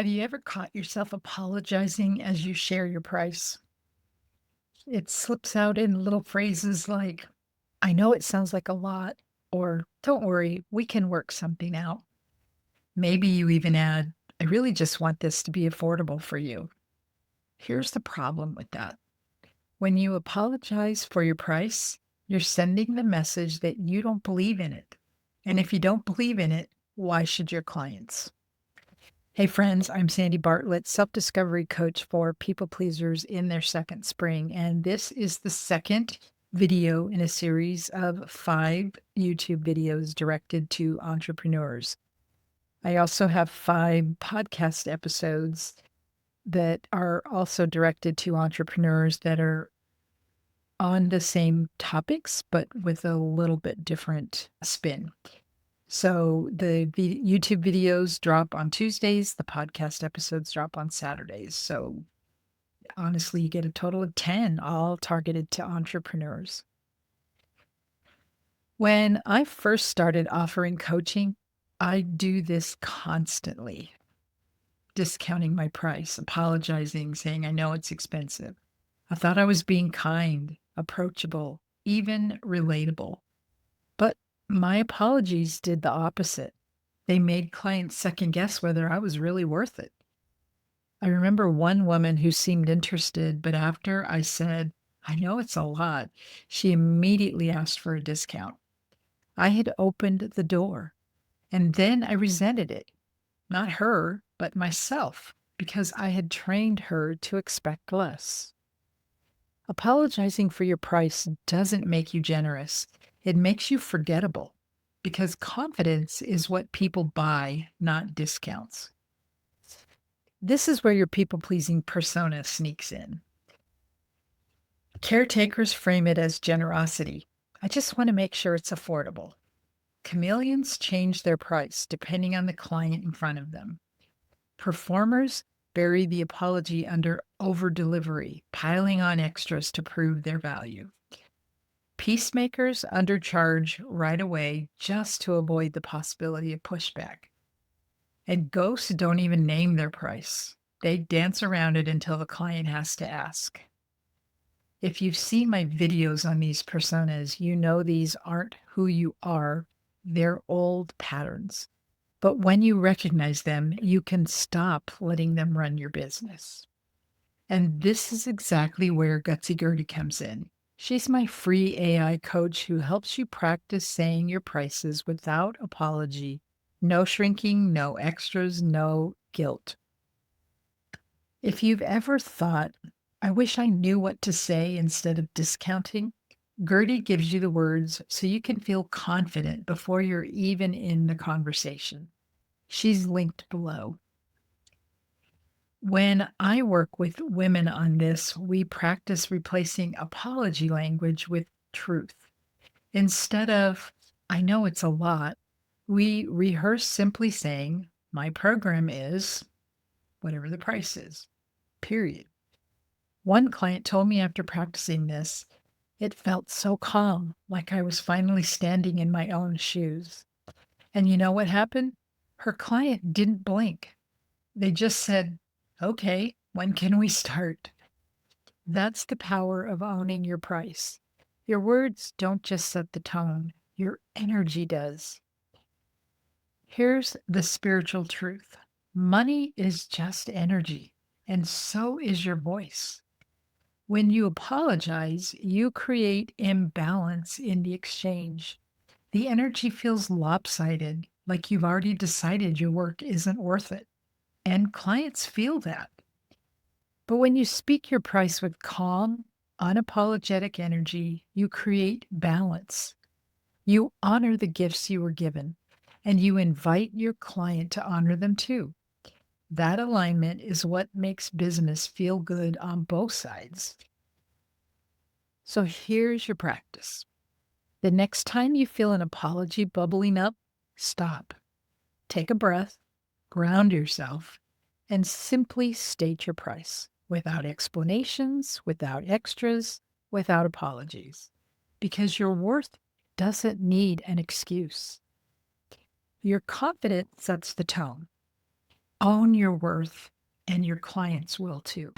Have you ever caught yourself apologizing as you share your price? It slips out in little phrases like, I know it sounds like a lot, or don't worry, we can work something out. Maybe you even add, I really just want this to be affordable for you. Here's the problem with that. When you apologize for your price, you're sending the message that you don't believe in it. And if you don't believe in it, why should your clients? Hey, friends, I'm Sandy Bartlett, self discovery coach for people pleasers in their second spring. And this is the second video in a series of 5 YouTube videos directed to entrepreneurs. I also have 5 podcast episodes that are also directed to entrepreneurs that are on the same topics, but with a little bit different spin. So the YouTube videos drop on Tuesdays, the podcast episodes drop on Saturdays. So honestly, you get a total of 10, all targeted to entrepreneurs. When I first started offering coaching, I do this constantly, discounting my price, apologizing, saying, I know it's expensive. I thought I was being kind, approachable, even relatable. But my apologies did the opposite. They made clients second guess whether I was really worth it. I remember one woman who seemed interested, but after I said, I know it's a lot, she immediately asked for a discount. I had opened the door, and then I resented it. Not her, but myself, because I had trained her to expect less. Apologizing for your price doesn't make you generous. It makes you forgettable because confidence is what people buy, not discounts. This is where your people pleasing persona sneaks in. Caretakers frame it as generosity. I just want to make sure it's affordable. Chameleons change their price depending on the client in front of them. Performers bury the apology under over delivery, piling on extras to prove their value. Peacemakers undercharge right away just to avoid the possibility of pushback. And ghosts don't even name their price. They dance around it until the client has to ask. If you've seen my videos on these personas, you know these aren't who you are, they're old patterns. But when you recognize them, you can stop letting them run your business. And this is exactly where Gutsy Gertie comes in. She's my free AI coach who helps you practice saying your prices without apology. No shrinking, no extras, no guilt. If you've ever thought, I wish I knew what to say instead of discounting, Gertie gives you the words so you can feel confident before you're even in the conversation. She's linked below. When I work with women on this, we practice replacing apology language with truth. Instead of, I know it's a lot, we rehearse simply saying, my program is whatever the price is, period. One client told me after practicing this, it felt so calm, like I was finally standing in my own shoes. And you know what happened? Her client didn't blink. They just said, okay, when can we start? That's the power of owning your price. Your words don't just set the tone, your energy does. Here's the spiritual truth. Money is just energy, and so is your voice. When you apologize, you create imbalance in the exchange. The energy feels lopsided, like you've already decided your work isn't worth it. And clients feel that. But when you speak your price with calm, unapologetic energy, you create balance. You honor the gifts you were given, and you invite your client to honor them too. That alignment is what makes business feel good on both sides. So here's your practice. The next time you feel an apology bubbling up, stop. Take a breath, ground yourself, and simply state your price without explanations, without extras, without apologies, because your worth doesn't need an excuse. Your confidence sets the tone. Own your worth, and your clients will too.